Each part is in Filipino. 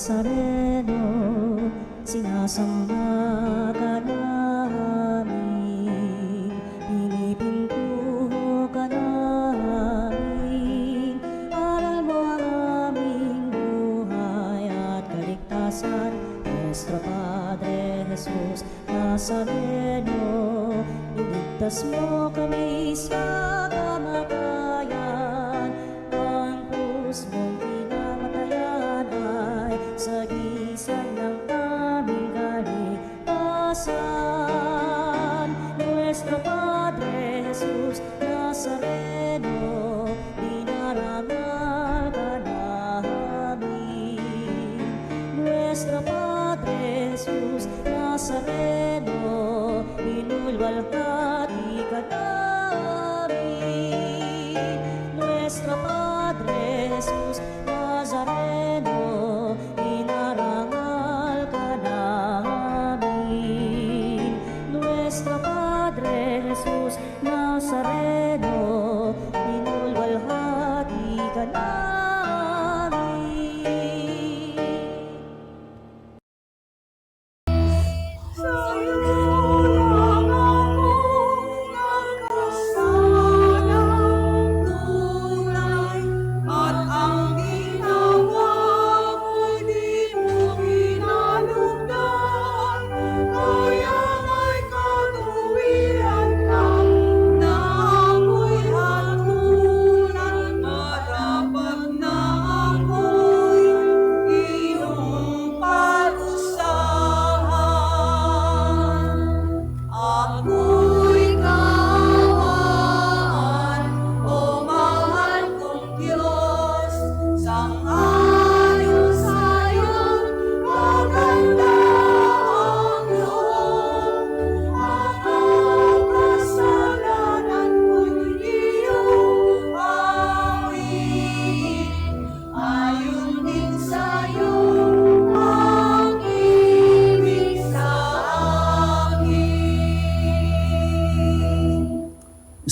Nazareno, sinasamba ka namin, pinipintuho ka namin, aral mo ang aming buhay at kaligtasan. Nuestro Padre Jesus Nazareno, iligtas mo kami sa kamatayan. Ang krus mong pinamatayan ay sagisag ng aming kaligtasan. Nuestro Padre Jesus Nazareno, dinarangal ka namin. Nuestro Padre Jesus Nazareno, inulwalhati ka namin. Nuestro Padre Jesus Nazareno, inarangal ka namin. Nuestro Padre Jesus Nazareno, inulwalhati ka namin.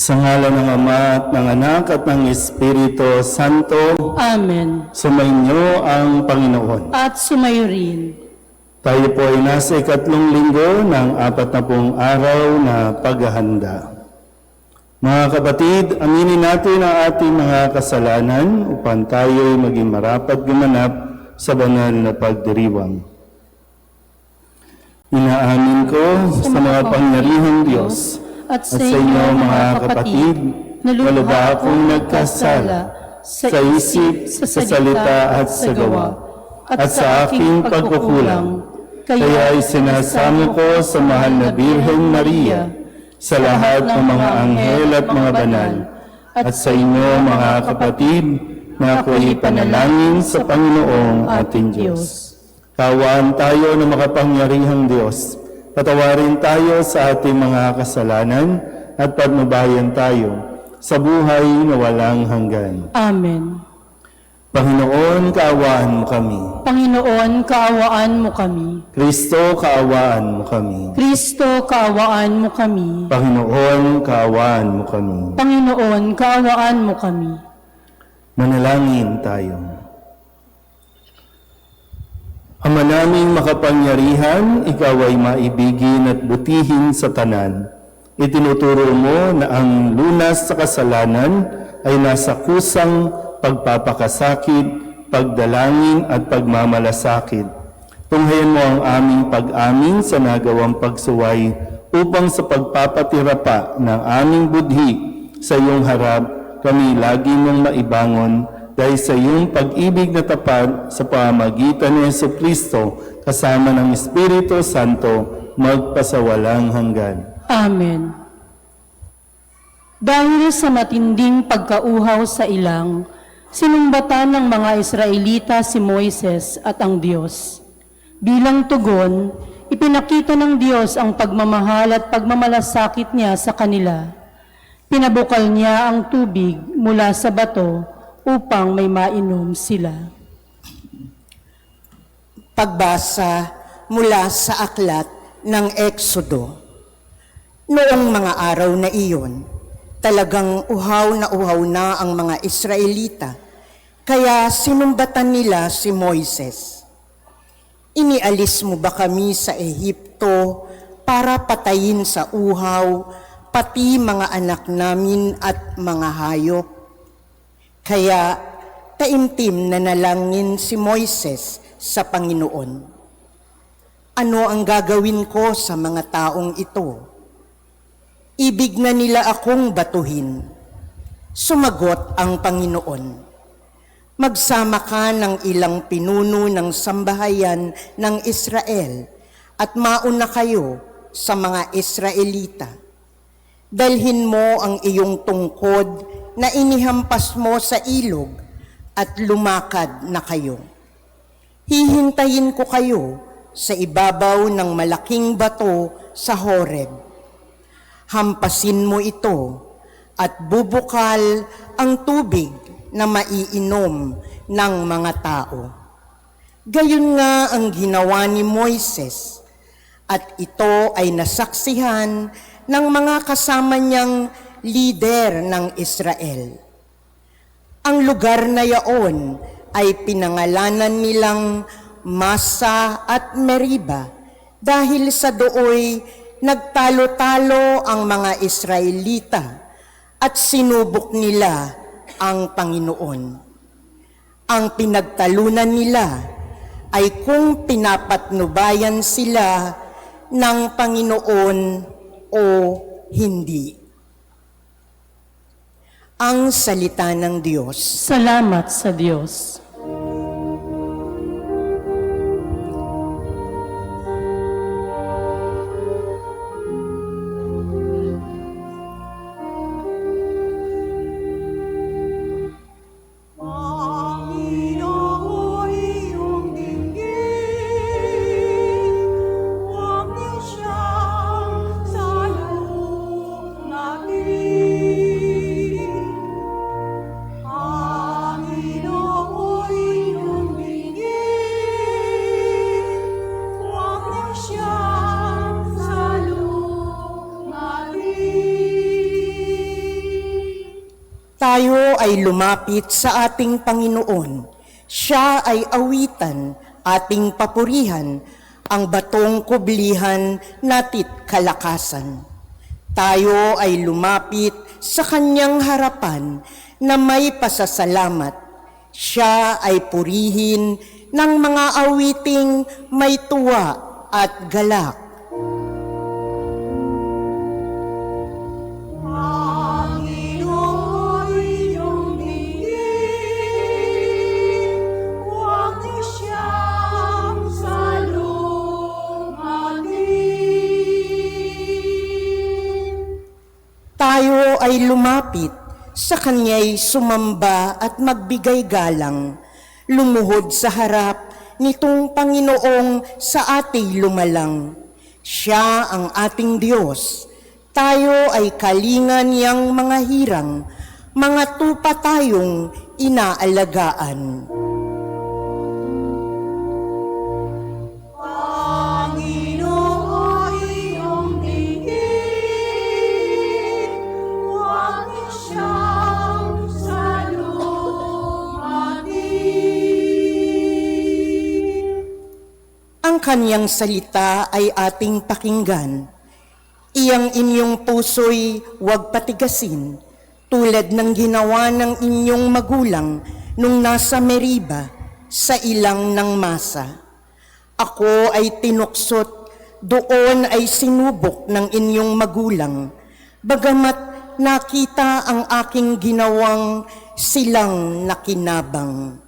Sa ngalan ng Ama at ng Anak at ng Espiritu Santo. Amen. Sumainyo ang Panginoon. At sumayo rin. Tayo po ay nasa ikatlong linggo ng 40 araw na paghahanda. Mga kapatid, aminin natin ang ating mga kasalanan upang tayo'y maging marapat gumanap sa banal na pagdiriwang. Inaamin ko sa mga pangyarihang Diyos at sa inyo mga kapatid, na lubha akong nagkasala sa isip, sa salita at sa gawa, at sa aking pagkukulang. Kaya isinasamo ko sa mahal na Birhen Maria, sa lahat ng mga anghel at mga banal, at sa inyo mga kapatid, na ako'y panalangin sa Panginoong ating Diyos. Kawaan tayo ng makapangyarihang Diyos. Patawarin tayo sa ating mga kasalanan at patnubayan tayo sa buhay na walang hanggan. Amen. Panginoon, kaawaan mo kami. Panginoon, kaawaan mo kami. Kristo, kaawaan mo kami. Kristo, kaawaan mo kami. Panginoon, kaawaan mo kami. Panginoon, kaawaan mo kami. Manalangin tayo. Ama naming makapangyarihan, ikaw ay maibigin at butihin sa tanan. Itinuturo mo na ang lunas sa kasalanan ay nasa kusang pagpapakasakit, pagdalangin at pagmamalasakit. Tunghayan mo ang aming pag-amin sa nagawang pagsuway upang sa pagpapatira pa ng aming budhi sa iyong harap, kami lagi mong maibangon dahil sa iyong pag-ibig na tapat sa pamamagitan ni Jesucristo kasama ng Espiritu Santo magpasawalang hanggan. Amen. Dahil sa matinding pagkauhaw sa ilang, sinumbatan ng mga Israelita si Moises at ang Diyos. Bilang tugon, ipinakita ng Diyos ang pagmamahal at pagmamalasakit niya sa kanila. Pinabukal niya ang tubig mula sa bato upang may mainom sila. Pagbasa mula sa aklat ng Exodo. Noong mga araw na iyon, talagang uhaw na ang mga Israelita, kaya sinumbatan nila si Moises. Inialis mo ba kami sa Ehipto para patayin sa uhaw, pati mga anak namin at mga hayop? Kaya taimtim na nalangin si Moises sa Panginoon. Ano ang gagawin ko sa mga taong ito? Ibig na nila akong batuhin. Sumagot ang Panginoon. Magsama ka ng ilang pinuno ng sambahayan ng Israel at mauna kayo sa mga Israelita. Dalhin mo ang iyong tungkod na inihampas mo sa ilog at lumakad na kayo. Hihintayin ko kayo sa ibabaw ng malaking bato sa Horeb. Hampasin mo ito at bubukal ang tubig na maiinom ng mga tao. Gayon nga ang ginawa ni Moises, at ito ay nasaksihan ng mga kasama niyang lider ng Israel. Ang lugar na yaon ay pinangalanan nilang Masa at Meriba dahil sa dooy nagtalo-talo ang mga Israelita at sinubok nila ang Panginoon. Ang pinagtalunan nila ay kung pinapatnubayan sila ng Panginoon o hindi. Ang salita ng Diyos. Salamat sa Diyos. Tayo ay lumapit sa ating Panginoon. Siya ay awitan, ating papurihan, ang batong kublihan natit kalakasan. Tayo ay lumapit sa kanyang harapan na may pasasalamat. Siya ay purihin ng mga awiting may tuwa at galak. Tayo ay lumapit sa kanya'y sumamba at magbigay galang, lumuhod sa harap nitong Panginoong sa ating lumalang. Siya ang ating Diyos, tayo ay kalinga niyang mga hirang, mga tupa tayong inaalagaan. Ang kanyang salita ay ating pakinggan. Iyang inyong puso'y huwag patigasin, tulad ng ginawa ng inyong magulang nung nasa Meriba sa ilang ng Masa. Ako ay tinuksot, doon ay sinubok ng inyong magulang, bagamat nakita ang aking ginawang silang nakinabang.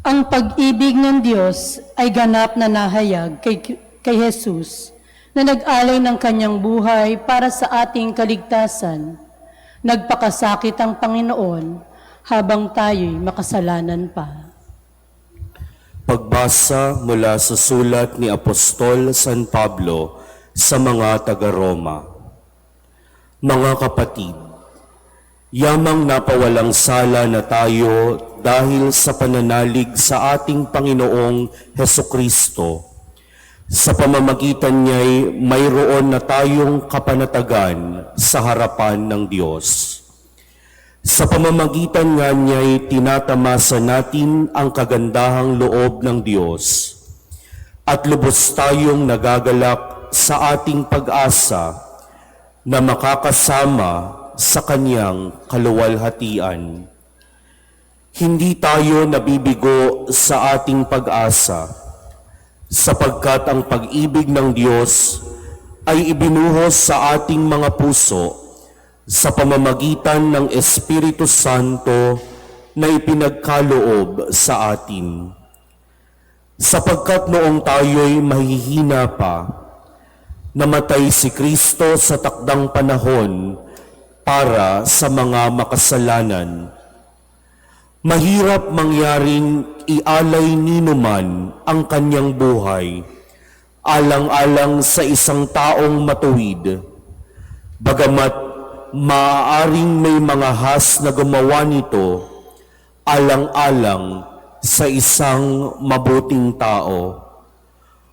Ang pag-ibig ng Diyos ay ganap na nahayag kay Jesus na nag-alay ng kanyang buhay para sa ating kaligtasan. Nagpakasakit ang Panginoon habang tayo'y makasalanan pa. Pagbasa mula sa sulat ni Apostol San Pablo sa mga taga-Roma. Mga kapatid, yamang napawalang sala na tayo dahil sa pananalig sa ating Panginoong Hesukristo. Sa pamamagitan niya'y mayroon na tayong kapanatagan sa harapan ng Diyos. Sa pamamagitan nga niya'y tinatamasa natin ang kagandahang loob ng Diyos at lubos tayong nagagalak sa ating pag-asa na makakasama sa Kanyang kaluwalhatian. Hindi tayo nabibigo sa ating pag-asa sapagkat ang pag-ibig ng Diyos ay ibinuhos sa ating mga puso sa pamamagitan ng Espiritu Santo na ipinagkaloob sa atin. Sapagkat noong tayo'y mahihina pa, namatay si Kristo sa takdang panahon para sa mga makasalanan. Mahirap mangyaring ialay ninuman ang kanyang buhay, alang-alang sa isang taong matuwid, bagamat maaaring may mga has na gumawa nito alang-alang sa isang mabuting tao.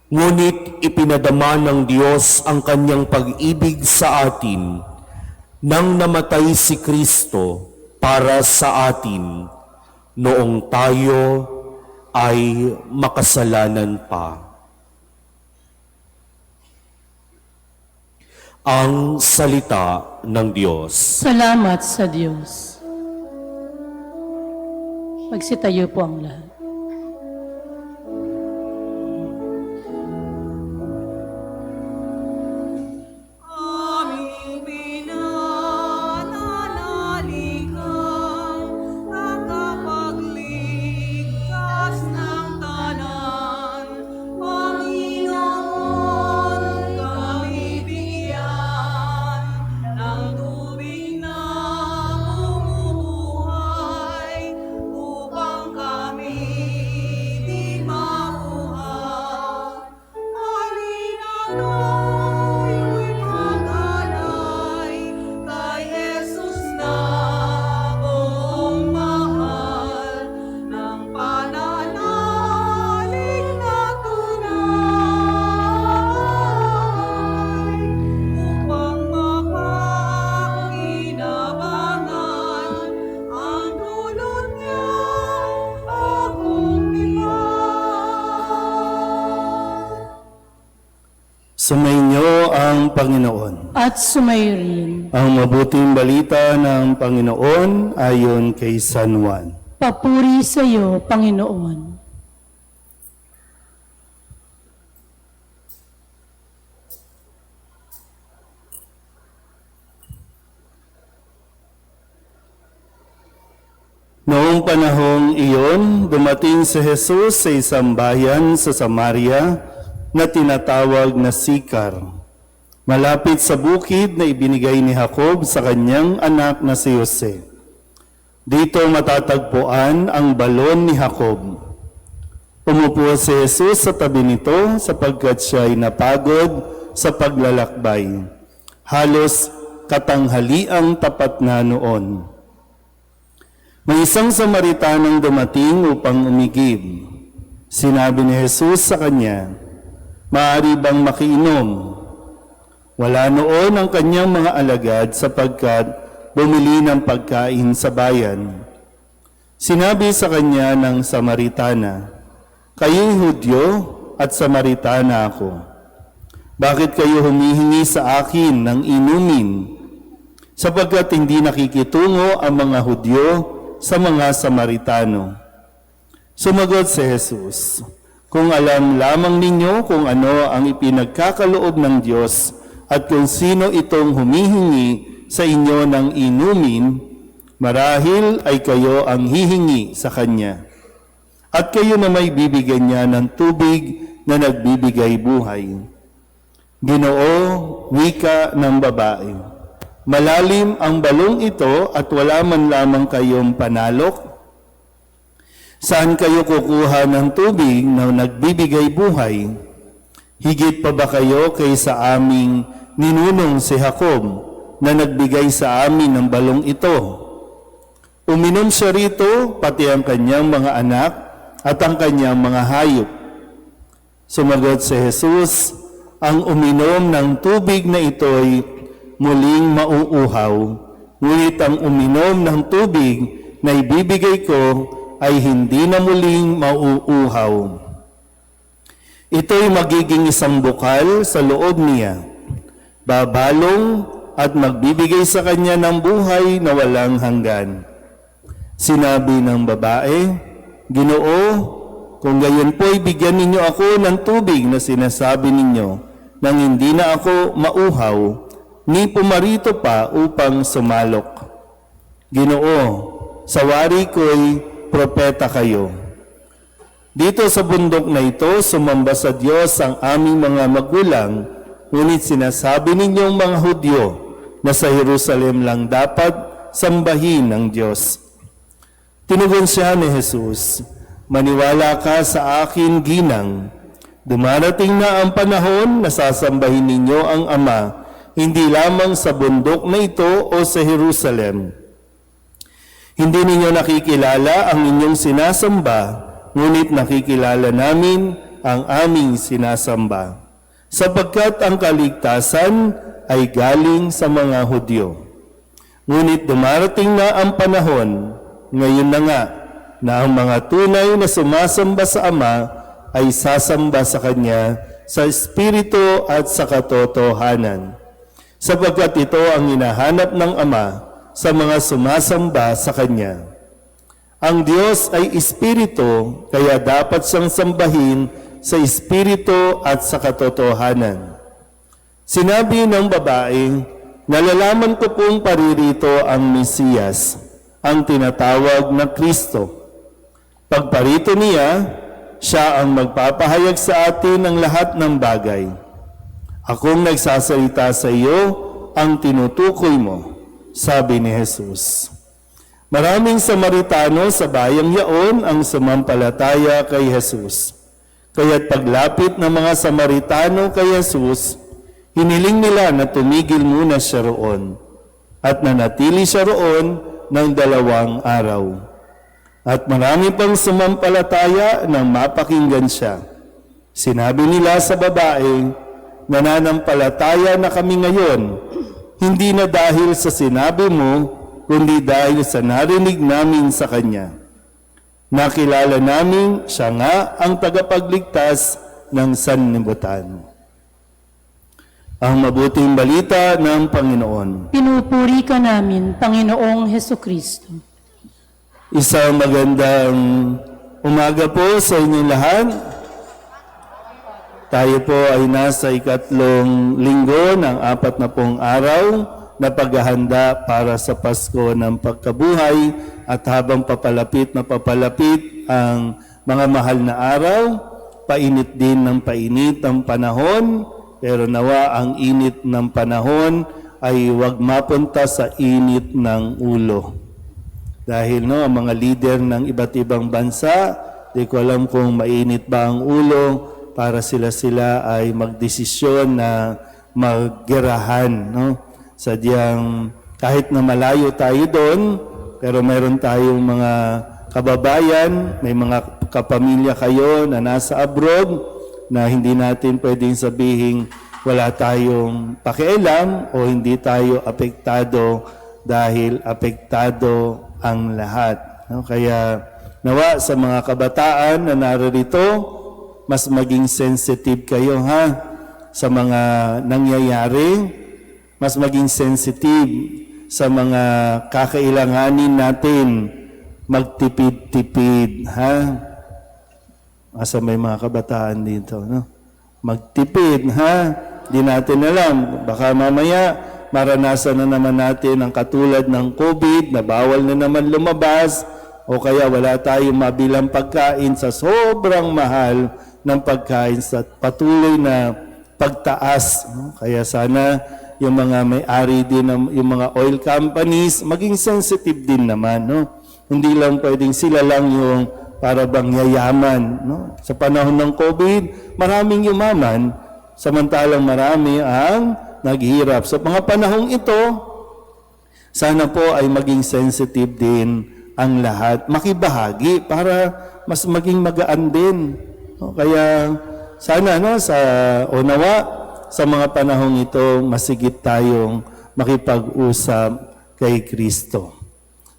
Ngunit ipinadama ng Diyos ang kanyang pag-ibig sa atin nang namatay si Kristo para sa atin noong tayo ay makasalanan pa. Ang salita ng Diyos. Salamat sa Diyos. Magsitayo po ang lahat. Aming pinananaligan, nakapagligtas ng tanan. Panginoon, kami bigyan ng tubig na bumubuhay, upang kami di mauhaw. Halina't mag-alay kay Jesus na buong mahal, ng pananalig na tunay, upang mapakinabangan ang dulot niyang pagkuntipan. Sumainyo ang Panginoon. At sumayin. Ang mabuting balita ng Panginoon ayon kay San Juan. Papuri sa iyo, Panginoon. Noong panahong iyon, dumating si Jesus sa isang bayan sa Samaria na tinatawag na Sikar, malapit sa bukid na ibinigay ni Jacob sa kanyang anak na si Jose. Dito matatagpuan ang balon ni Jacob. Umupo si Jesus sa tabi nito sapagkat siya ay napagod sa paglalakbay. Halos katanghaliang tapat na noon. May isang Samaritanong dumating upang umigib. Sinabi ni Jesus sa kanya, "Maaari bang makiinom?" Wala noon ang kanyang mga alagad sapagkat bumili ng pagkain sa bayan. Sinabi sa kanya ng Samaritana, "Kayo'y Hudyo at Samaritana ako. Bakit kayo humihingi sa akin ng inumin? Sapagkat hindi nakikitungo ang mga Hudyo sa mga Samaritano." Sumagot si Jesus, "Kung alam lamang ninyo kung ano ang ipinagkakaloob ng Diyos at kung sino itong humihingi sa inyo ng inumin, marahil ay kayo ang hihingi sa Kanya. At kayo na may bibigyan niya ng tubig na nagbibigay buhay." Ginoo, wika ng babae, "Malalim ang balong ito at wala man lamang kayong panalok. Saan kayo kukuha ng tubig na nagbibigay buhay? Higit pa ba kayo kaysa aming ninunong si Jacob na nagbigay sa amin ng balong ito? Uminom siya rito, pati ang kanyang mga anak at ang kanyang mga hayop. Sumagot si Jesus, ang uminom ng tubig na ito'y muling mauuhaw, ngunit ang uminom ng tubig na ibibigay ko ay hindi na muling mauuhaw. Ito'y magiging isang bukal sa loob niya, babalong at magbibigay sa kanya ng buhay na walang hanggan. Sinabi ng babae, Ginoo, kung gayon po'y bigyan ninyo ako ng tubig na sinasabi ninyo, nang hindi na ako mauhaw, ni pumarito pa upang sumalok. Ginoo, sa wari ko'y propeta kayo. Dito sa bundok na ito, sumamba sa Diyos ang aming mga magulang, ngunit sinasabi ninyong mga Hudyo na sa Jerusalem lang dapat sambahin ng Diyos. Tinugon siya ni Jesus, maniwala ka sa akin, ginang. Dumarating na ang panahon na sasambahin ninyo ang Ama, hindi lamang sa bundok na ito o sa Jerusalem. Hindi ninyo nakikilala ang inyong sinasamba, ngunit nakikilala namin ang aming sinasamba. Sapagkat ang kaligtasan ay galing sa mga Hudyo. Ngunit dumarating na ang panahon, ngayon na nga, na ang mga tunay na sumasamba sa Ama ay sasamba sa Kanya sa Espiritu at sa katotohanan. Sapagkat ito ang hinahanap ng Ama sa mga sumasamba sa Kanya. Ang Diyos ay Espiritu, kaya dapat siyang sambahin sa Espiritu at sa katotohanan. Sinabi ng babae, nalalaman ko pong paririto ang Mesiyas, ang tinatawag na Kristo. Pagparito niya, siya ang magpapahayag sa atin ng lahat ng bagay. Akong nagsasalita sa iyo ang tinutukoy mo, sabi ni Jesus. Maraming Samaritano sa bayang yaon ang sumampalataya kay Jesus. Kaya't paglapit ng mga Samaritano kay Jesus, hiniling nila na tumigil muna siya roon at nanatili siya roon ng 2 araw. At marami pang sumampalataya nang mapakinggan siya. Sinabi nila sa babae, nananampalataya na kami ngayon, hindi na dahil sa sinabi mo, kundi dahil sa narinig namin sa Kanya. Nakilala namin siya nga ang tagapagligtas ng sanlibutan. Ang mabuting balita ng Panginoon. Pinupuri ka namin, Panginoong Hesukristo. Isang magandang umaga po sa inyong lahat. Tayo po ay nasa 3 linggo ng 40 araw na paghahanda para sa Pasko ng Pagkabuhay at habang papalapit na papalapit ang mga mahal na araw, painit din ng painit ang panahon, pero nawa ang init ng panahon ay huwag mapunta sa init ng ulo. Dahil ang mga leader ng iba't ibang bansa, di ko alam kung mainit ba ang ulo para sila ay magdesisyon na maggerahan. Sadyang kahit na malayo tayo doon, pero mayroon tayong mga kababayan, may mga kapamilya kayo na nasa abroad na hindi natin pwedeng sabihin wala tayong pakialam o hindi tayo apektado dahil apektado ang lahat. Kaya nawa sa mga kabataan na narito, mas maging sensitive kayo sa mga nangyayari, mas maging sensitive sa mga kakailanganin natin, magtipid-tipid. Asa may mga kabataan dito, magtipid, di natin alam, baka mamaya maranasan na naman natin ang katulad ng COVID na bawal na naman lumabas o kaya wala tayong mabilang pagkain sa sobrang mahal ng pagkain sa patuloy na pagtaas. Kaya sana yung mga may-ari din, yung mga oil companies, maging sensitive din naman. Hindi lang pwedeng sila lang yung para bang yayaman. No? Sa panahon ng COVID, maraming yumaman, samantalang marami ang naghihirap. Sa mga panahong ito, sana po ay maging sensitive din ang lahat. Makibahagi para mas maging magaan din. No? Kaya sana sa unawa, sa mga panahong ito, masigit tayong makipag-usap kay Kristo.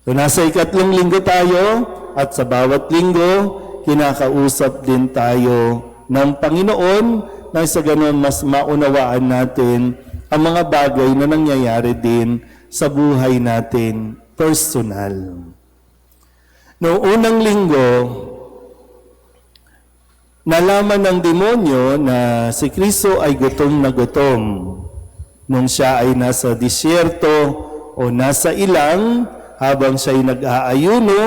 So nasa ikatlong linggo tayo at sa bawat linggo, kinakausap din tayo ng Panginoon na sa ganon mas maunawaan natin ang mga bagay na nangyayari din sa buhay natin personal. Noong unang linggo, nalaman ng demonyo na si Kristo ay gutom na gutom. Nung siya ay nasa disyerto o nasa ilang, habang siya ay nag-aayuno,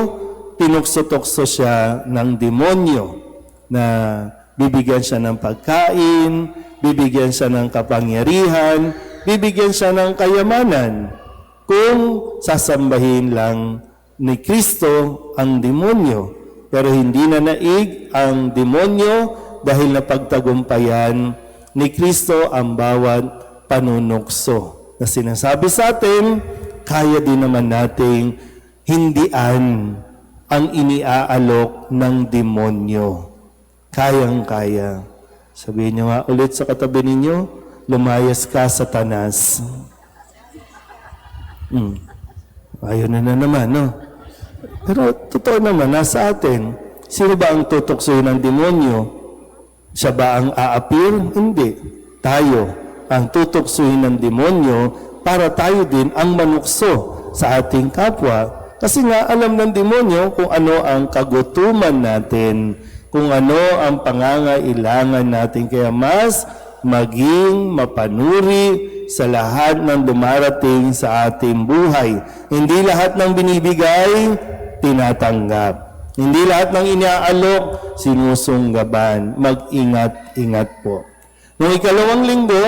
tinukso-tukso siya ng demonyo na bibigyan siya ng pagkain, bibigyan siya ng kapangyarihan, bibigyan siya ng kayamanan kung sasambahin lang ni Kristo ang demonyo. Pero hindi na naig ang demonyo dahil napagtagumpayan ni Kristo ang bawat panunukso. Na sinasabi sa atin, kaya din naman nating hindian ang iniaalok ng demonyo. Kayang-kaya. Sabihin niyo nga ulit sa katabi ninyo, lumayas ka, Satanas. Ayaw na naman, no? Pero totoo naman, nasa atin. Sino ba ang tutuksohin ng demonyo? Siya ba ang aapir? Hindi. Tayo ang tutuksohin ng demonyo para tayo din ang manukso sa ating kapwa. Kasi nga alam ng demonyo kung ano ang kagutuman natin, kung ano ang pangangailangan natin. Kaya mas maging mapanuri sa lahat ng dumarating sa ating buhay. Hindi lahat ng binibigay, tinatanggap. Hindi lahat ng inaalok, sinusunggaban. Mag-ingat-ingat po. Noong ikalawang linggo,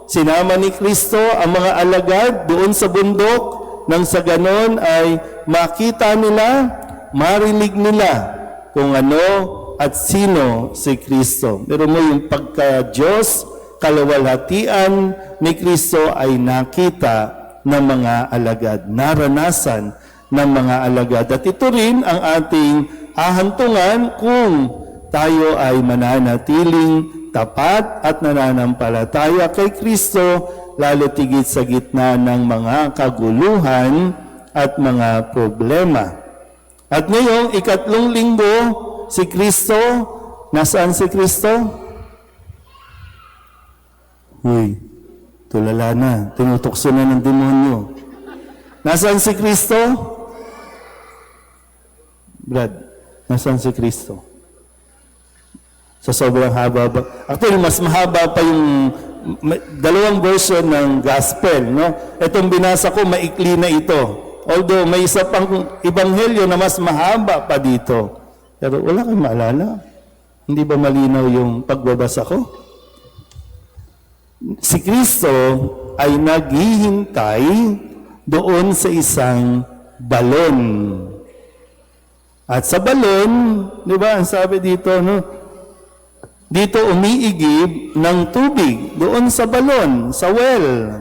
sinama ni Kristo ang mga alagad doon sa bundok nang sa ganon ay makita nila, marinig nila kung ano at sino si Kristo. Pero mo yung pagka-Diyos, kalawalhatian ni Kristo ay nakita ng mga alagad, naranasan ng mga alagad. At ito rin ang ating hahantungan kung tayo ay mananatiling tapat at nananampalataya kay Kristo, lalo tigit sa gitna ng mga kaguluhan at mga problema. At ngayong ikatlong linggo, si Kristo, nasaan si Kristo? Uy, tulala na, tinutukso na ng demonyo. Nasaan si Kristo? Brad, nasaan si Kristo? Sa sobrang haba ba? Actually, mas mahaba pa yung dalawang version ng gospel, no? Itong binasa ko, maikli na ito. Although may isa pang ebanghelyo na mas mahaba pa dito. Pero wala kang maalala. Hindi ba malinaw yung pagbabasa ko? Si Kristo ay naghihintay doon sa isang balon. At sa balon, di ba, ang sabi dito, no? Dito umiigib ng tubig, doon sa balon, sa well.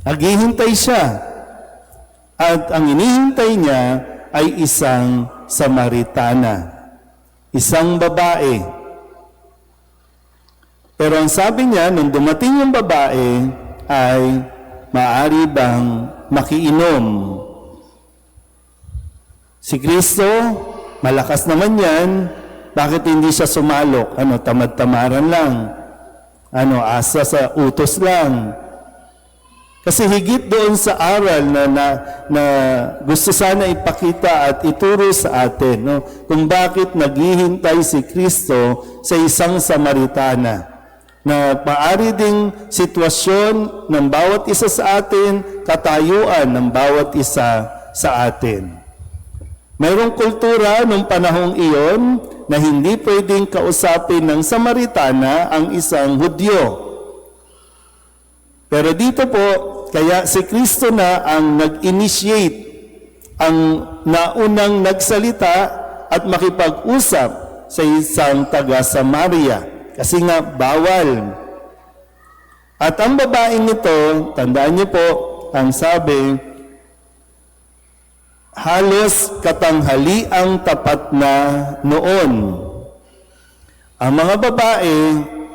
Naghihintay siya. At ang inihintay niya ay isang Samaritana, isang babae. Pero ang sabi niya, nung dumating yung babae, ay maaari bang makiinom? Si Kristo, malakas naman yan. Bakit hindi siya sumalok? Tamad-tamaran lang. Asa sa utos lang. Kasi higit doon sa aral na gusto sana ipakita at ituro sa atin, no? Kung bakit naghihintay si Kristo sa isang Samaritana. Na paari ding sitwasyon ng bawat isa sa atin, katayuan ng bawat isa sa atin. Mayroong kultura nung panahong iyon na hindi pwedeng kausapin ng Samaritana ang isang Hudyo. Pero dito po, kaya si Kristo na ang nag-initiate, ang naunang nagsalita at makipag-usap sa isang taga-Samaria kasi nga bawal. At ang babaeng ito, tandaan niyo po, ang sabi, halos katanghaliang tapat na noon. Ang mga babae,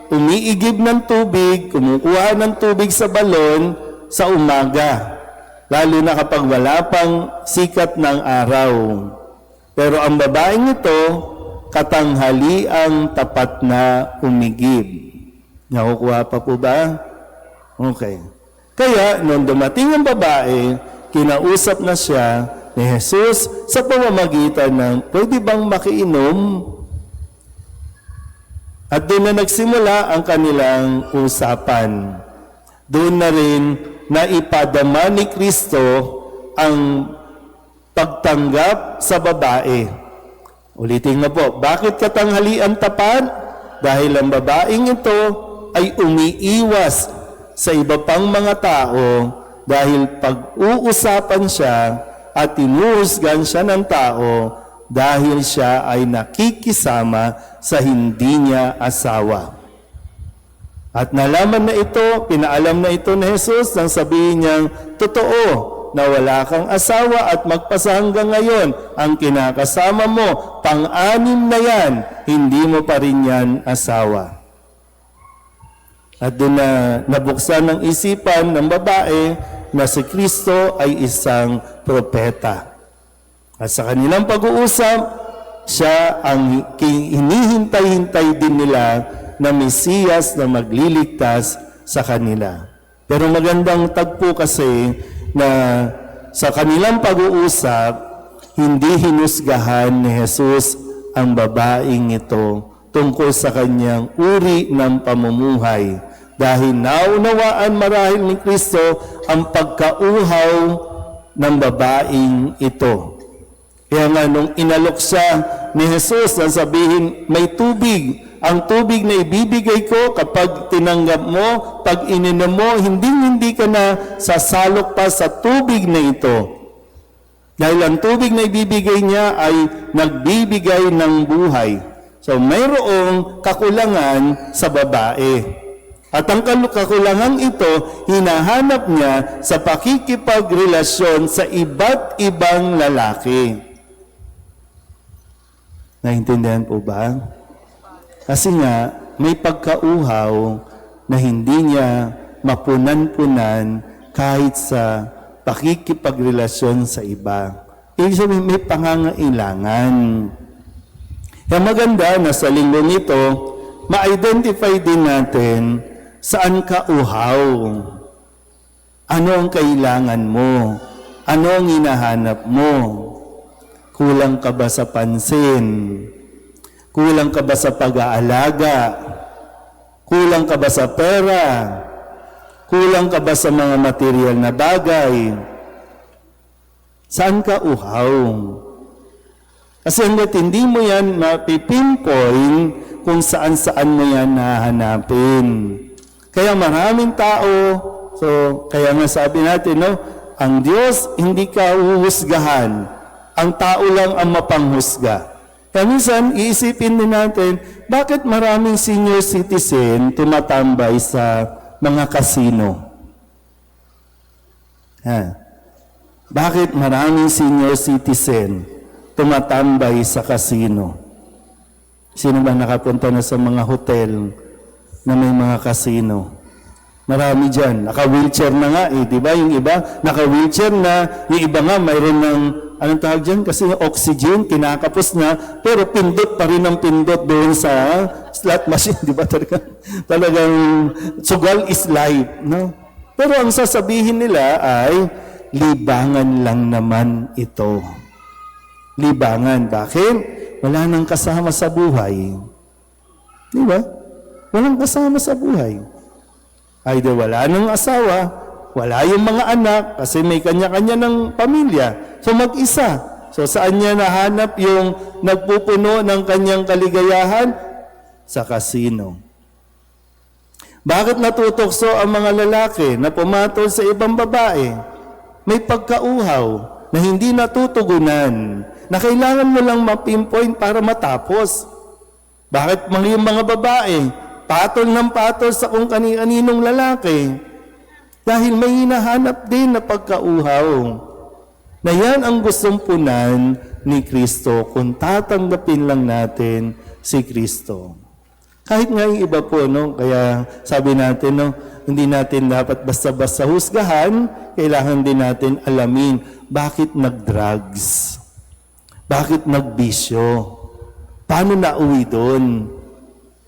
umiigib ng tubig, kumukuha ng tubig sa balon sa umaga, lalo na kapag wala pang sikat ng araw. Pero ang babaeng ito, katanghaliang tapat na umigib. Nakukuha pa po ba? Okay. Kaya, nung dumating ang babae, kinausap na siya ni Jesus sa pamamagitan ng, pwede bang makiinom? At doon na nagsimula ang kanilang usapan. Doon na rin naipadama ni Kristo ang pagtanggap sa babae. Ulitin na po, bakit katanghalian tapat? Dahil ang babaeng ito ay umiiwas sa iba pang mga tao dahil pag-uusapan siya at tinuhusgan siya ng tao dahil siya ay nakikisama sa hindi niya asawa. At nalaman na ito, pinaalam na ito ni Jesus nang sabihin niyang, totoo na wala kang asawa at magpasa hanggang ngayon, ang kinakasama mo, pang-anim na yan, hindi mo pa rin yan asawa. At doon na nabuksan ng isipan ng babae na si Kristo ay isang propeta. At sa kanilang pag-uusap, siya ang hinihintay-hintay din nila na Mesiyas na magliligtas sa kanila. Pero magandang tagpo kasi na sa kanilang pag-uusap, hindi hinusgahan ni Jesus ang babaeng ito tungkol sa kanyang uri ng pamumuhay dahil naunawaan marahil ni Kristo ang pagkauhaw ng babaeng ito. Kaya nga nung inalok siya ni Jesus na sabihin, may tubig. Ang tubig na ibibigay ko kapag tinanggap mo, pag ininom mo, hindi ka na sasalok pa sa tubig na ito. Dahil ang tubig na ibibigay niya ay nagbibigay ng buhay. So mayroong kakulangan sa babae. At ang kakulangan ito, hinahanap niya sa pakikipagrelasyon sa iba't ibang lalaki. Naintindihan po ba? Kasi nga, may pagkauhaw na hindi niya mapunan-punan kahit sa pakikipagrelasyon sa iba. Ibig sabihin, may pangangailangan. Kaya maganda na sa linggo nito, ma-identify din natin saan ka uhaw. Ano ang kailangan mo? Ano ang hinahanap mo? Kulang ka ba sa pansin? Kulang ka ba sa pag-aalaga? Kulang ka ba sa pera? Kulang ka ba sa mga material na bagay? Saan ka uhaw? Kasi hanggat hindi mo yan mapipinpoint kung saan-saan mo yan nahanapin. Kaya maraming tao, so kaya nga sabi natin, no, ang Diyos hindi ka huhusgahan. Ang tao lang ang mapanghusga. Kaya minsan, iisipin din natin, bakit maraming senior citizen tumatambay sa mga kasino? Bakit maraming senior citizen tumatambay sa kasino? Sino ba nakapunta na sa mga hotel na may mga kasino? Marami dyan. Naka-wheelchair na nga eh. Di ba? Yung iba, naka-wheelchair na. Yung iba nga, mayroon ng, anong tawag dyan? Kasi oxygen, kinakapos na. Pero pindot pa rin ang pindot doon sa slot machine. Di ba? Talagang sugal is life. No? Pero ang sasabihin nila ay, libangan lang naman ito. Libangan. Bakit? Wala nang kasama sa buhay. Di ba? Walang kasama sa buhay. Either wala nang asawa, wala yung mga anak, kasi may kanya-kanya ng pamilya. So mag-isa. So saan niya nahanap yung nagpupuno ng kanyang kaligayahan? Sa kasino. Bakit natutokso ang mga lalaki na pumatol sa ibang babae? May pagkauhaw na hindi natutugunan. na kailangan mo lang ma-pinpoint para matapos. Bakit yung mga babae, patol ng patol sa kung kani-kaninong lalaki? Dahil may hinahanap din na pagkauhaw. Na yan ang gustong punan ni Kristo kung tatanggapin lang natin si Kristo. Kahit nga yung iba po, no? Kaya sabi natin, no? Hindi natin dapat basta-basta husgahan, kailangan din natin alamin bakit nag-drugs, bakit nagbisyo, paano nauwi doon,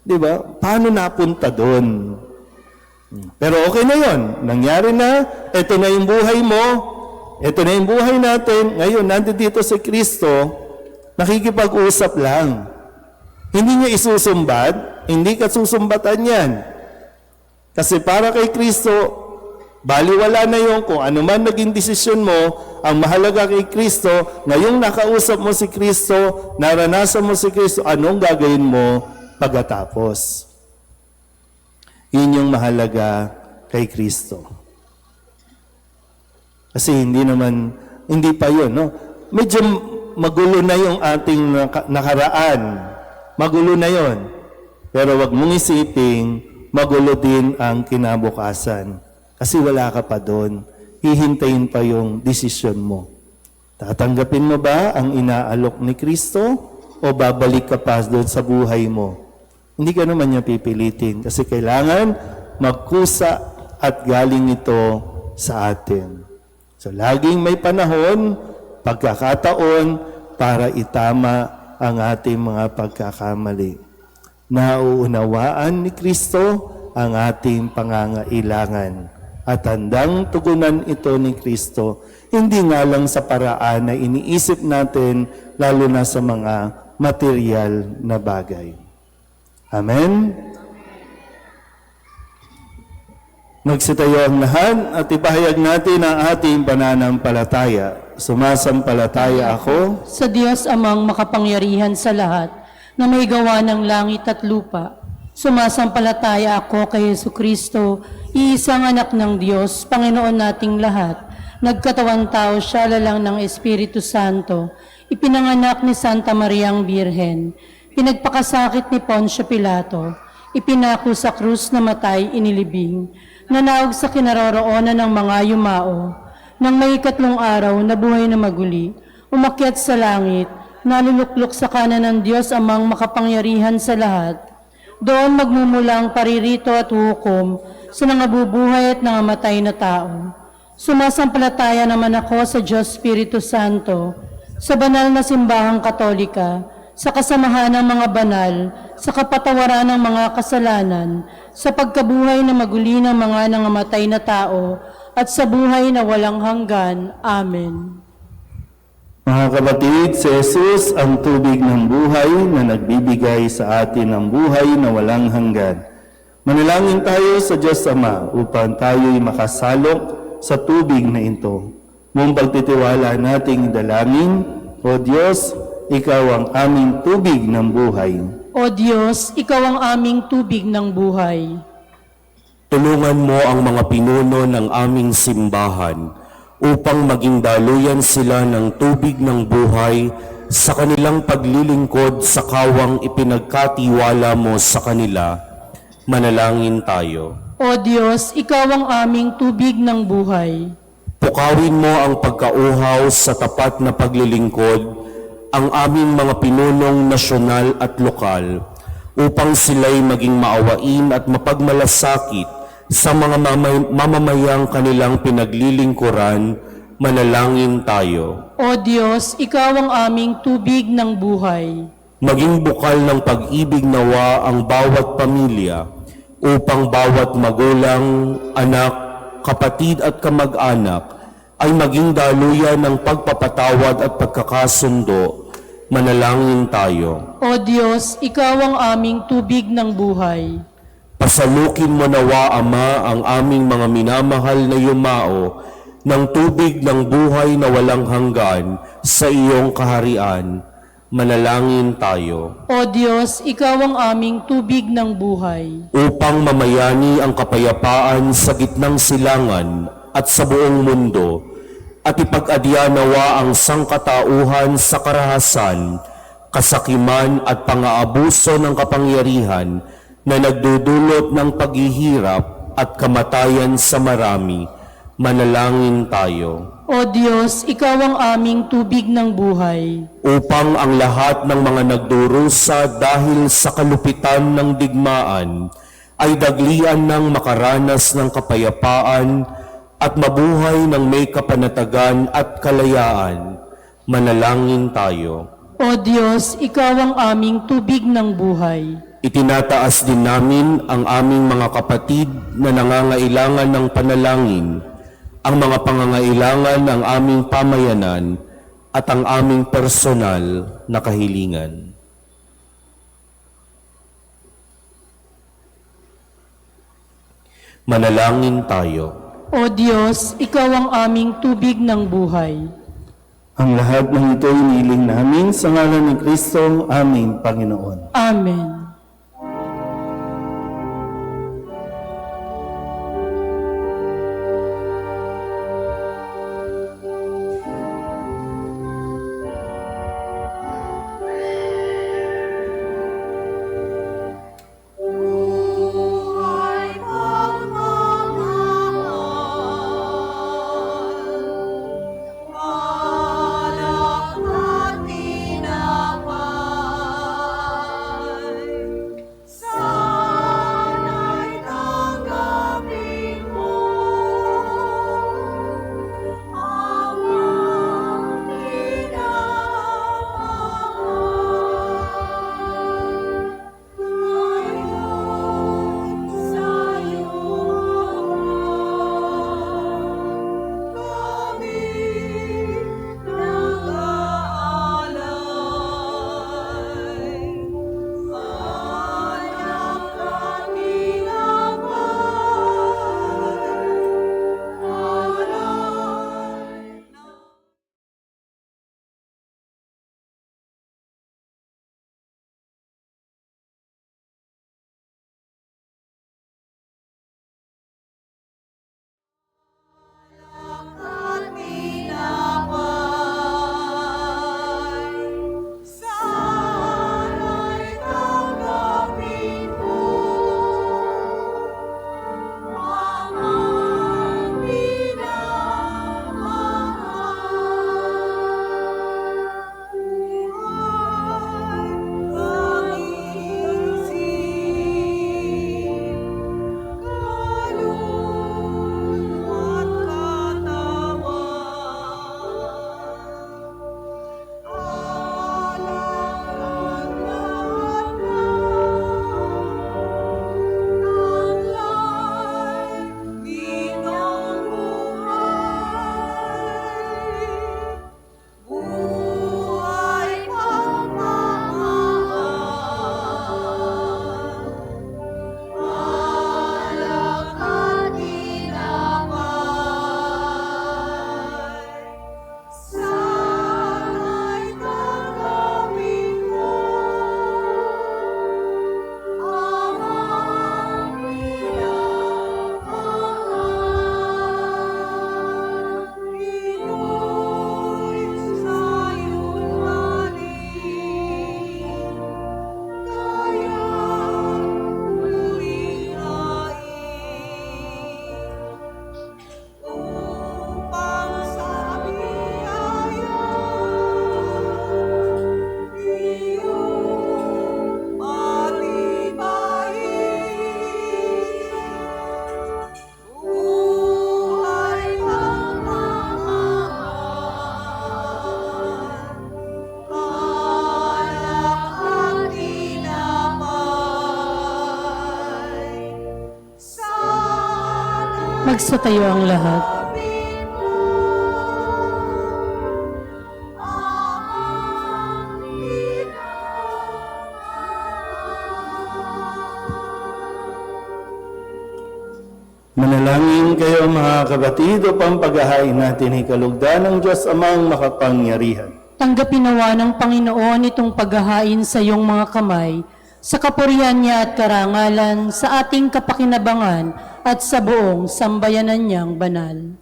di ba? Paano napunta doon? Pero okay na yon, nangyari na, ito na yung buhay mo, ito na yung buhay natin, ngayon nandito si Kristo, nakikipag-usap lang. Hindi niya isusumbat, hindi ka susumbatan yan. Kasi para kay Kristo, baliwala na yung kung ano man naging desisyon mo, ang mahalaga kay Kristo, ngayong nakausap mo si Kristo, naranasan mo si Kristo, anong gagawin mo pagkatapos? Yun yung mahalaga kay Kristo. Kasi hindi pa yun, no? Medyo magulo na yung ating nakaraan. Magulo na yon. Pero wag mong isiping magulo din ang kinabukasan. Kasi wala ka pa doon. Hihintayin pa yung desisyon mo. Tatanggapin mo ba ang inaalok ni Kristo o babalik ka pa doon sa buhay mo? Hindi ka naman niya pipilitin kasi kailangan magkusa at galing ito sa atin. So laging may panahon, pagkakataon para itama ang ating mga pagkakamali. Nauunawaan ni Kristo ang ating pangangailangan at handang tugunan ito ni Kristo, hindi nga lang sa paraan na iniisip natin, lalo na sa mga material na bagay. Amen? Magsitayo ang lahat at ipahayag natin ang ating pananampalataya. Sumasampalataya ako Sa Diyos amang makapangyarihan sa lahat, na may gawa ng langit at lupa. Sumasampalataya ako kay Jesucristo, iisang anak ng Diyos, Panginoon nating lahat. Nagkatawang tao siya lalang ng Espiritu Santo, ipinanganak ni Santa Mariang Birhen, pinagpakasakit ni Poncio Pilato, ipinako sa krus na matay inilibing, nanaog sa kinaroroonan ng mga yumao, nang may 3 araw na buhay na maguli, umakyat sa langit, naluluklok sa kanan ng Diyos amang makapangyarihan sa lahat. Doon magmumulang paririto at hukom sa nangabubuhay at nangamatay na tao. Sumasampalataya naman ako sa Diyos Espiritu Santo, sa banal na simbahang katolika, sa kasamahan ng mga banal, sa kapatawaran ng mga kasalanan, sa pagkabuhay na maguli ng mga nangamatay na tao, at sa buhay na walang hanggan. Amen. Mga kapatid, si Jesus ang tubig ng buhay na nagbibigay sa atin ng buhay na walang hanggan. Manalangin tayo sa Diyos Ama upang tayo'y makasalok sa tubig na ito. Mong pagtitiwala nating dalangin, O Diyos, Ikaw ang aming tubig ng buhay. O Diyos, Ikaw ang aming tubig ng buhay. Tulungan mo ang mga pinuno ng aming simbahan upang maging daluyan sila ng tubig ng buhay sa kanilang paglilingkod sa kawang ipinagkatiwala mo sa kanila. Manalangin tayo. O Diyos, Ikaw ang aming tubig ng buhay. Pukawin mo ang pagkauhaw sa tapat na paglilingkod ang aming mga pinunong nasyonal at lokal upang sila'y maging maawain at mapagmalasakit sa mga mamamayang kanilang pinaglilingkuran. Manalangin tayo. O Diyos, Ikaw ang aming tubig ng buhay. Maging bukal ng pag-ibig nawa ang bawat pamilya upang bawat magulang, anak, kapatid at kamag-anak ay maging daluyan ng pagpapatawad at pagkakasundo. Manalangin tayo. O Diyos, Ikaw ang aming tubig ng buhay. Pasalukin mo nawa, Ama, ang aming mga minamahal na yumao ng tubig ng buhay na walang hanggan sa iyong kaharian. Manalangin tayo. O Diyos, Ikaw ang aming tubig ng buhay. Upang mamayani ang kapayapaan sa gitnang silangan at sa buong mundo, at ipag-adya nawa ang sangkatauhan sa karahasan, kasakiman at pang-aabuso ng kapangyarihan na nagdudulot ng paghihirap at kamatayan sa marami. Manalangin tayo. O Diyos, Ikaw ang aming tubig ng buhay. Upang ang lahat ng mga nagdurusa dahil sa kalupitan ng digmaan ay daglian ng makaranas ng kapayapaan at mabuhay ng may kapanatagan at kalayaan. Manalangin tayo. O Diyos, Ikaw ang aming tubig ng buhay. Itinataas din namin ang aming mga kapatid na nangangailangan ng panalangin, ang mga pangangailangan ng aming pamayanan at ang aming personal na kahilingan. Manalangin tayo. O Diyos, Ikaw ang aming tubig ng buhay. Ang lahat ng ito iniling namin sa ngalan ni Kristo, aming Panginoon. Amen. Buhay pagmamahal, alak at tinapay, sana'y tanggapin mo ang Magsatayo ang lahat. Manalangin kayo mga kapatid upang paghahain natin ay kalugdan ng Diyos Amang makapangyarihan. Tanggapin nawa ng Panginoon itong paghahain sa iyong mga kamay, sa kapurihan niya at karangalan, sa ating kapakinabangan at sa buong sambayanan niyang banal.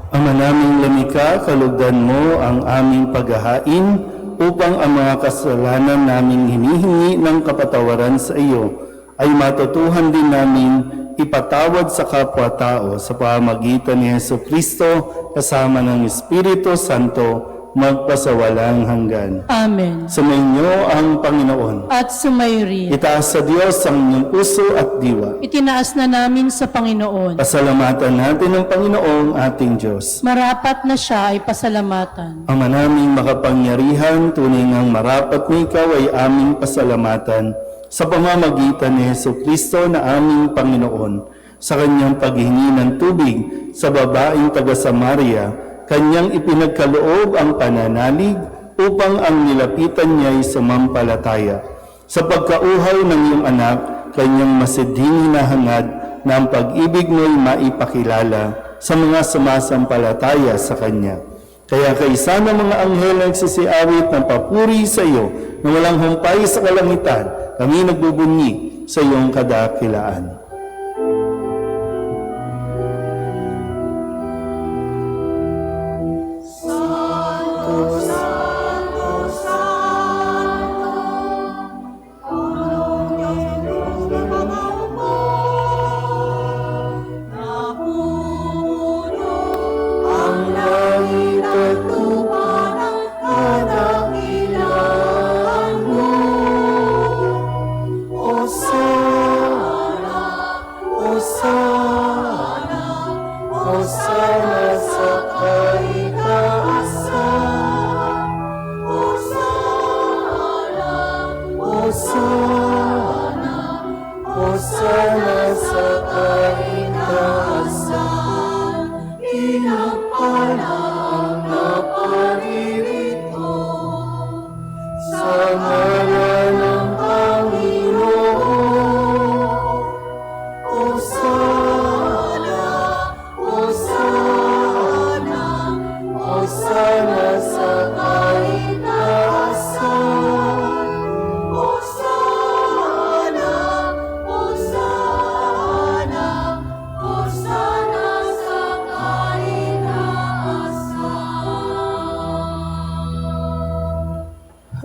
Ama naming lamika, kalugdan mo ang aming paghahain upang ang mga kasalanan naming hinihingi ng kapatawaran sa iyo ay matutuhan din namin ipatawad sa kapwa-tao sa pamamagitan ni Jesucristo kasama ng Espiritu Santo magpasawalang hanggan. Amen. Sumainyo ang Panginoon. At sumayri. Itaas sa Diyos ang inyong puso at diwa. Itinaas na namin sa Panginoon. Pasalamatan natin ang Panginoong ating Diyos. Marapat na siya ay pasalamatan. Ama naming makapangyarihan, tunay ngang marapat na ikaw ay aming pasalamatan sa pamamagitan ni Jesucristo na aming Panginoon sa kanyang paghingi ng tubig sa babaeng taga-Samaria. Kanyang ipinagkaloob ang pananalig upang ang nilapitan niya ay sumampalataya. Sa pagkauhaw ng iyong anak, kanyang masidhing hinahangad na ang pag-ibig mo'y maipakilala sa mga sumasampalataya sa kanya. Kaya kaisa ng mga anghel na nagsisiawit ng papuri sa iyo na walang humpay sa kalangitan, kami nagbubunyi sa iyong kadakilaan.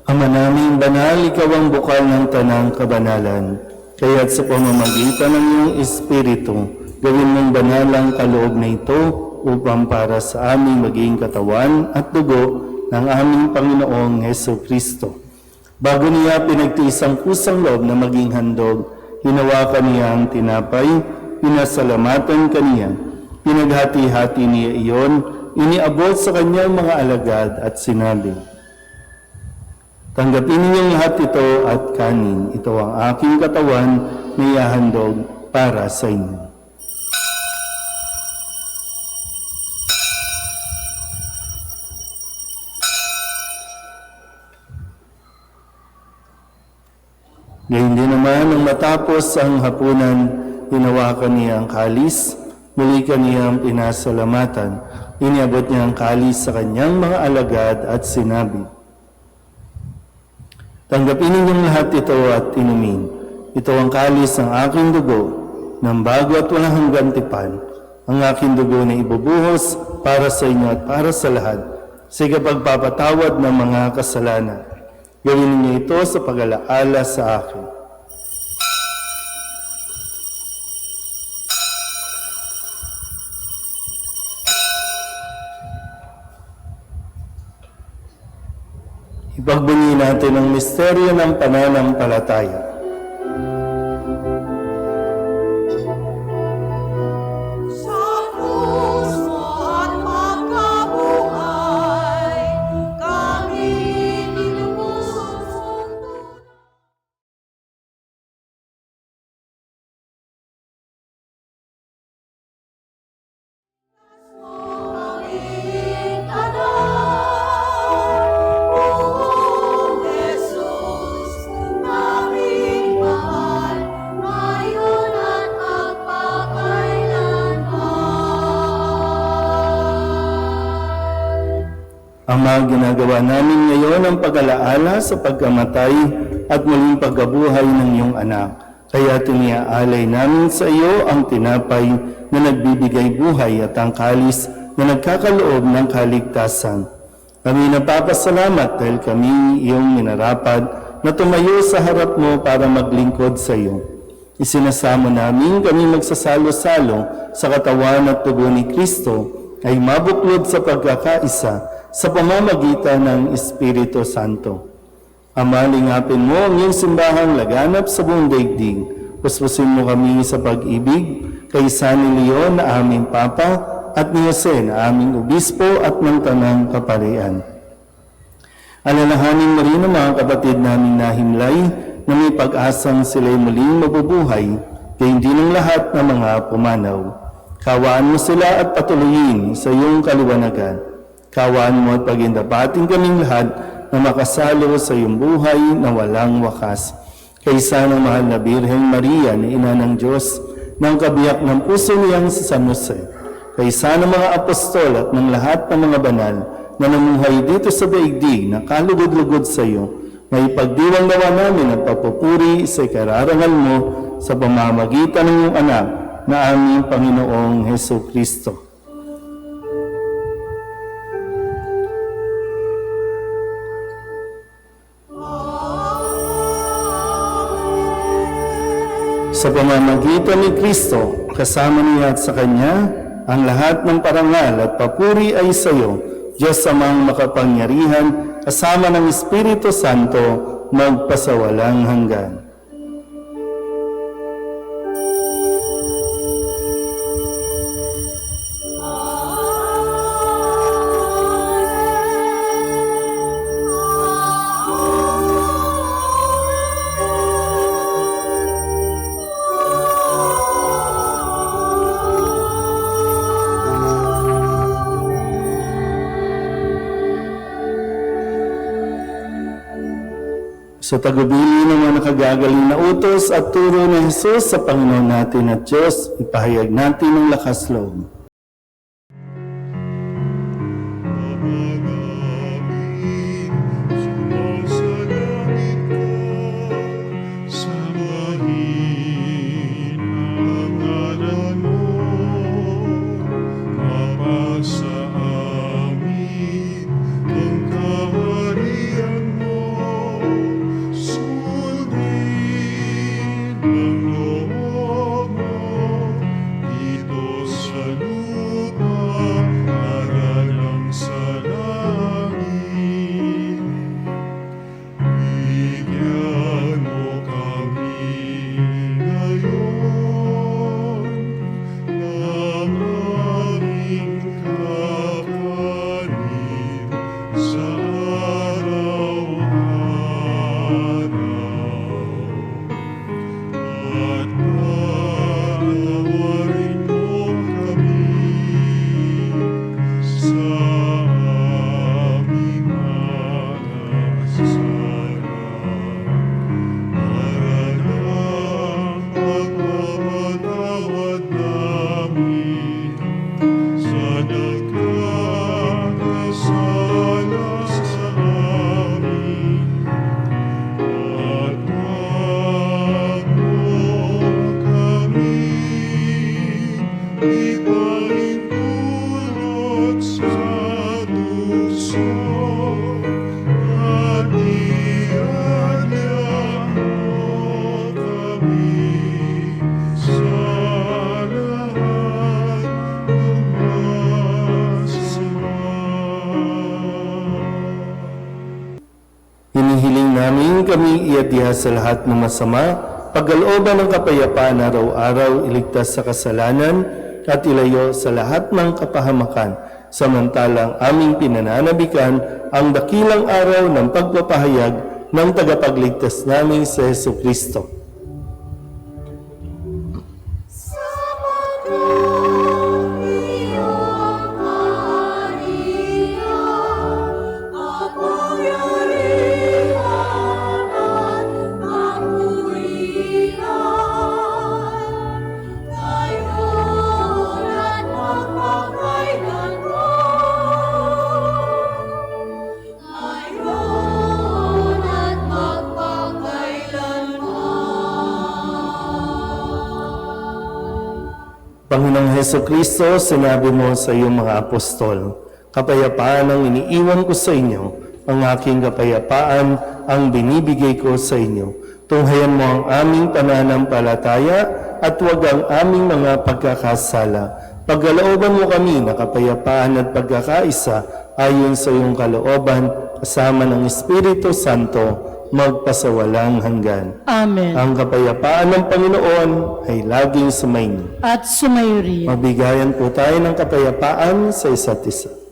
Ama naming banal, ikaw ang bukal ng tanang kabanalan. Kaya't sa pamamagitan ng iyong Espiritu, gawin mong banal ang kaloob na ito upang para sa aming maging katawan at dugo ng aming Panginoong Jesucristo. Bago niya pinagtiis ang kusang loob na maging handog, hinawakan niya ang tinapay, pinasalamatan kaniya, pinaghati-hati niya iyon, iniabot sa kanyang mga alagad at sinabi, "Tanggapin ninyong lahat ito at kanin. Ito ang aking katawan na ihahandog para sa inyo." Gayun din naman, nang matapos ang hapunan, hinawakan niya ang kalis, muli kaniyang pinasalamatan. Iniabot niya ang kalis sa kanyang mga alagad at sinabi, "Tanggapin ninyong lahat ito at inumin. Ito ang kalis ng aking dugo, ng bago at walang hanggang tipan. Ang aking dugo na ibubuhos para sa inyo at para sa lahat, sa pagpapatawad ng mga kasalanan. Gawin niyo ito sa pag-alaala sa akin." Ipagbunyi natin ang misteryo ng pananampalataya. Sa krus mo at pagkabuhay, kami nilubusan. Aming Anak, Jesus, naming mahal, ngayon at magpakailanman. Ama, ginagawa namin ngayon ang pag-alaala sa pagkamatay at muling pagkabuhay ng iyong anak. Kaya tiniaalay namin sa iyo ang tinapay na nagbibigay buhay at ang kalis na nagkakaloob ng kaligtasan. Kami nagpapasalamat dahil kami iyong minarapat na tumayo sa harap mo para maglingkod sa iyo. Isinasamo namin kami magsasalo-salo sa katawan at dugo ni Kristo ay mabuklod sa pagkakaisa sa pamamagitan ng Espiritu Santo. Ama, lingapin mo ang iyong simbahang laganap sa buong daigdig. Puspusin mo kami sa pag-ibig kay San Leon na aming Papa at ni Jose na aming Obispo at ng Tanang Kaparian. Alalahanin mo rin ang mga kapatid naming nahimlay na may pag-asang sila'y muling mabubuhay, gayon din ang lahat ng mga pumanaw. Kawaan mo sila at patuloyin sa iyong kaliwanagan. Kawaan mo at pagindapating kaming lahat na makasalo sa iyong buhay na walang wakas. Kaysa ng mahal na Birheng Maria na Ina ng Diyos, ng kabiyak ng puso niyang si San Jose, kaysa ng mga apostol at ng lahat ng mga banal na namuhay dito sa daigdig na kalugod-lugod sa iyo, may pagdiwang nawa namin at papupuri sa ikararangal mo sa pamamagitan ng iyong anak na aming Panginoong Heso Kristo. Sa pamamagitan ni Kristo, kasama niya at sa Kanya, ang lahat ng parangal at papuri ay sa iyo, Diyos amang makapangyarihan, kasama ng Espiritu Santo, magpasawalang hanggan. Sa tagubili ng mga nakagagaling na utos at turo ni Jesus sa Panginoon natin at Diyos, ipahayag natin ang lakas loob. Hinihiling namin kami iadya sa lahat ng masama, pagkalooban ng kapayapaan araw-araw, iligtas sa kasalanan, at ilayo sa lahat ng kapahamakan, samantalang aming pinananabikan ang dakilang araw ng pagpapahayag ng tagapagligtas namin sa Heso Kristo. Panginoong Heso Kristo, sinabi mo sa iyong mga apostol, kapayapaan ang iniiwan ko sa inyo, ang aking kapayapaan ang binibigay ko sa inyo. Tunghayan mo ang aming pananampalataya at huwag ang aming mga pagkakasala. Pagkalooban mo kami na kapayapaan at pagkakaisa ayon sa iyong kalooban, kasama ng Espiritu Santo, magpasawalang hanggan. Amen. Ang kapayapaan ng Panginoon ay laging sumainyo. At sumayo rin. Mabigayan po tayo ng kapayapaan sa isa't isa.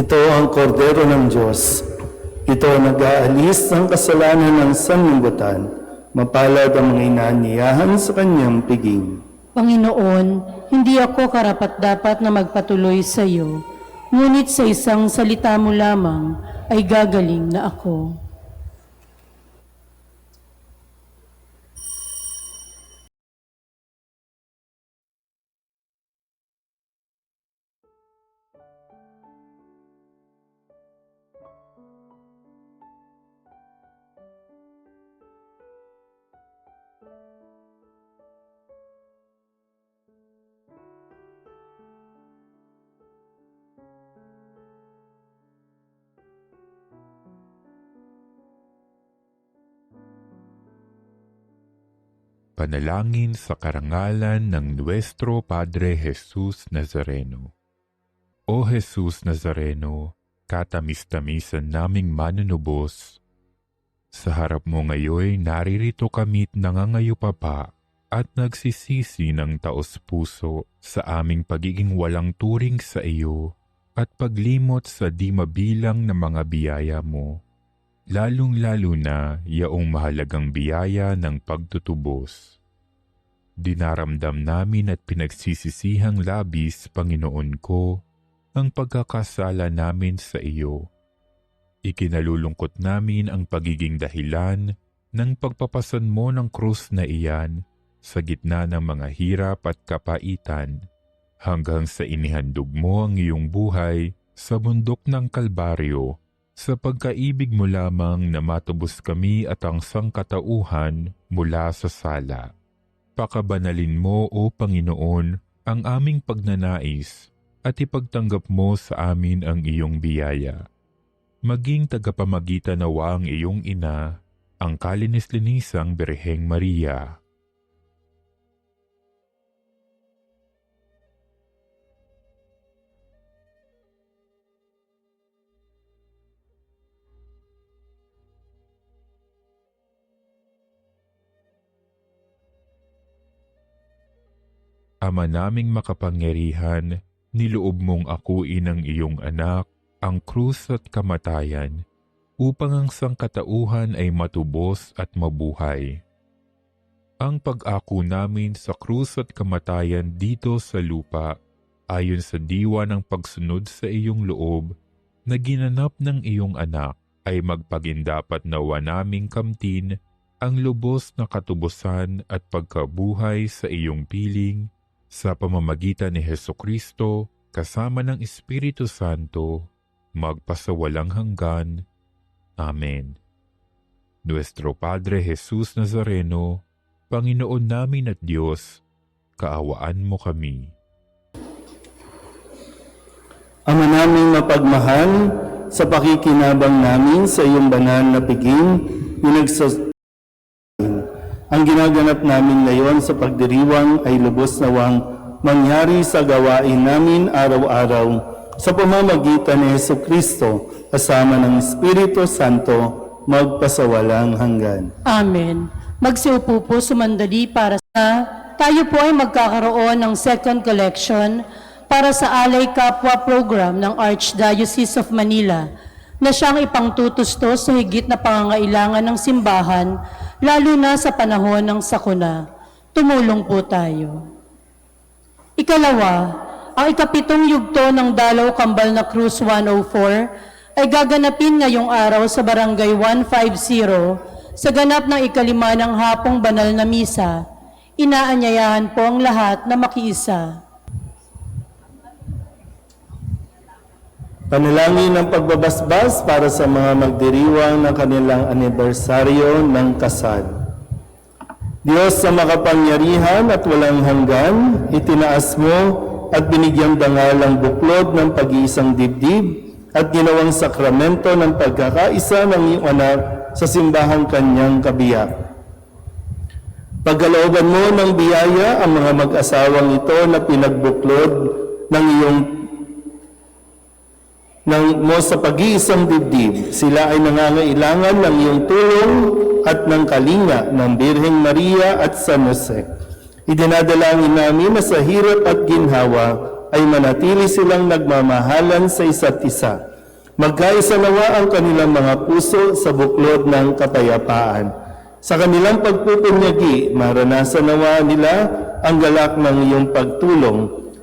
Ito ang kordero ng Diyos. Ito ang nag-aalis ng kasalanan ng sanlibutan. Mapalad ang mga inaanyayahan sa kanyang piging. Panginoon, hindi ako karapat-dapat na magpatuloy sa iyo, ngunit sa isang salita mo lamang ay gagaling na ako. Panalangin sa karangalan ng Nuestro Padre Jesus Nazareno. O Jesus Nazareno, katamis-tamisan naming manunubos, sa harap mo ngayon naririto kami't nangangayupapa at nagsisisi ng taos-puso sa aming pagiging walang turing sa iyo at paglimot sa di mabilang na mga biyaya mo. Lalong-lalo na yaong mahalagang biyaya ng pagtutubos. Dinaramdam namin at pinagsisisihang labis, Panginoon ko, ang pagkakasala namin sa iyo. Ikinalulungkot namin ang pagiging dahilan ng pagpapasan mo ng krus na iyan sa gitna ng mga hirap at kapaitan, hanggang sa inihandog mo ang iyong buhay sa bundok ng Kalbaryo, sa pagkaibig mo lamang na matubos kami at ang sangkatauhan mula sa sala. Pakabanalin mo, O Panginoon, ang aming pagnanais at ipagtanggap mo sa amin ang iyong biyaya. Maging tagapamagitan nawa ang iyong ina, ang kalinis-linisang Birheng Maria. Ama naming makapangyarihan, niloob mong akuin ang iyong anak, ang krus at kamatayan, upang ang sangkatauhan ay matubos at mabuhay. Ang pag-ako namin sa krus at kamatayan dito sa lupa, ayon sa diwa ng pagsunod sa iyong loob, na ginanap ng iyong anak, ay magpagindapat nawa naming kamtin ang lubos na katubusan at pagkabuhay sa iyong piling sa pamamagitan ni Hesukristo kasama ng Espiritu Santo, magpasawalang hanggan. Amen. Nuestro Padre Jesus Nazareno, Panginoon namin at Diyos, kaawaan mo kami. Ama naming mapagmahal, sa pakikinabang namin sa iyong banal na piging, ang ginaganap namin ngayon sa pagdiriwang ay lubos nawang mangyari sa gawain namin araw-araw sa pamamagitan ni Hesukristo kasama ng Espiritu Santo magpasawalang hanggan. Amen. Magsiupo po sumandali para sa tayo po ay magkakaroon ng second collection para sa Alay Kapwa program ng Archdiocese of Manila na siyang ipangtutustos sa higit na pangangailangan ng simbahan, lalo na sa panahon ng sakuna. Tumulong po tayo. Ikalawa, ang ikapitong yugto ng Dalaw Kambal na Cruz 104 ay gaganapin ngayong araw sa Barangay 150 sa ganap ng ikalima ng hapong banal na misa. Inaanyayahan po ang lahat na makiisa. Panalangin ng pagbabasbas para sa mga magdiriwang ng kanilang anibersaryo ng kasal. Diyos sa makapangyarihan at walang hanggan, itinaas mo at binigyang dangal ang buklod ng pag-iisang dibdib at ginawang sakramento ng pagkakaisa ng iyong anak sa simbahang kanyang kabiyak. Pagkalooban mo ng biyaya ang mga mag-asawang ito na pinagbuklod ng iyong mo sa pag-iisang dibdib. Sila ay nangangailangan ng iyong tulong at ng kalinga ng Birheng Maria at San Jose. Idinadalangin namin na sa hirap at ginhawa ay manatili silang nagmamahalan sa isa't isa. Magkaisa nawa ang kanilang mga puso sa buklod ng kapayapaan. Sa kanilang pagpupunyagi, maranasan nawa nila ang galak ng iyong pagtulong.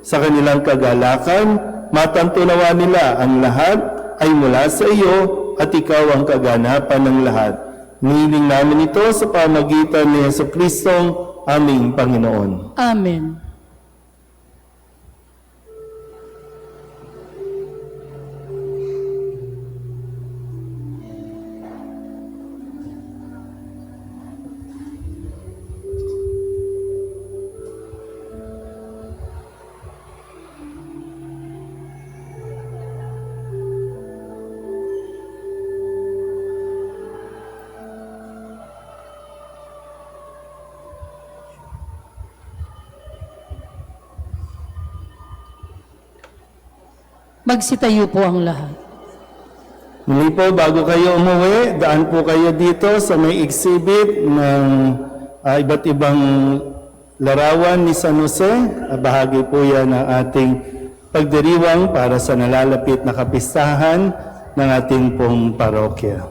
Sa kanilang kagalakan, matantunawa nila ang lahat ay mula sa iyo at ikaw ang kaganapan ng lahat. Nihiling namin ito sa pamagitan ni Jesucristong aming Panginoon. Amen. Magsitayo po ang lahat. Muli po, bago kayo umuwi, daan po kayo dito sa may exhibit ng iba't ibang larawan ni San Jose. Bahagi po yan ng ating pagdiriwang para sa nalalapit na kapistahan ng ating pong parokya.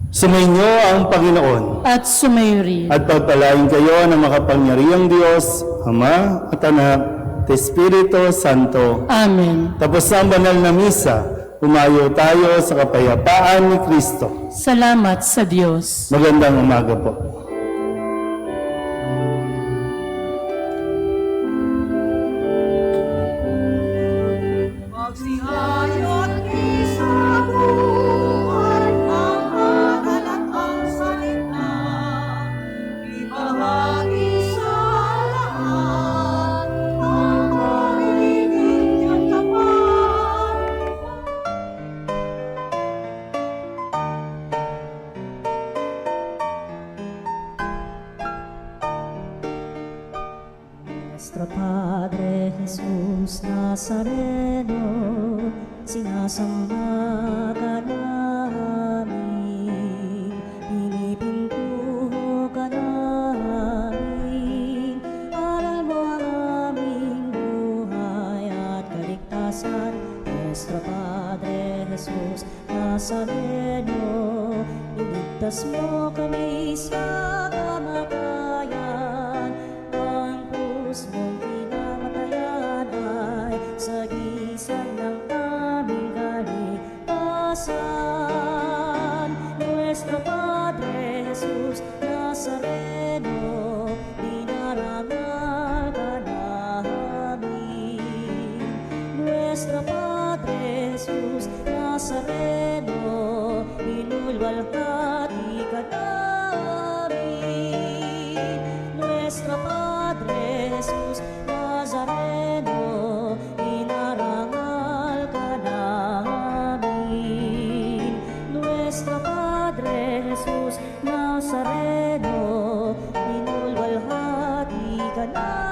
Sumainyo ang Panginoon At sumayo rin. at pagpalain kayo ng makapangyarihang Diyos, Ama at Anak, at Espiritu Santo. Amen. Tapos ang banal na misa, umayo tayo sa kapayapaan ni Kristo. Salamat sa Diyos. Magandang umaga po. Magsihayat isabuhay ang aral at ang salita. Ibahagi sa lahat ang pag-ibig at tapat. Nuestro Padre Jesús Nazareno, sinasamba ka namin, pinipintuho ka namin, aral mo Iligtas mo kami sa kamatayan, ang krus mong pinamatayan ay sagisag ng aming kaligtasan. Nuestro Padre Jesus Nazareno, dinarangal ka namin. Nuestro Padre Jesus Nazareno, inulwalhati ka namin. Nuestro Padre Jesus Nazareno, inarangal ka namin. Nuestro Padre Jesus Nazareno, inulwalhati ka namin.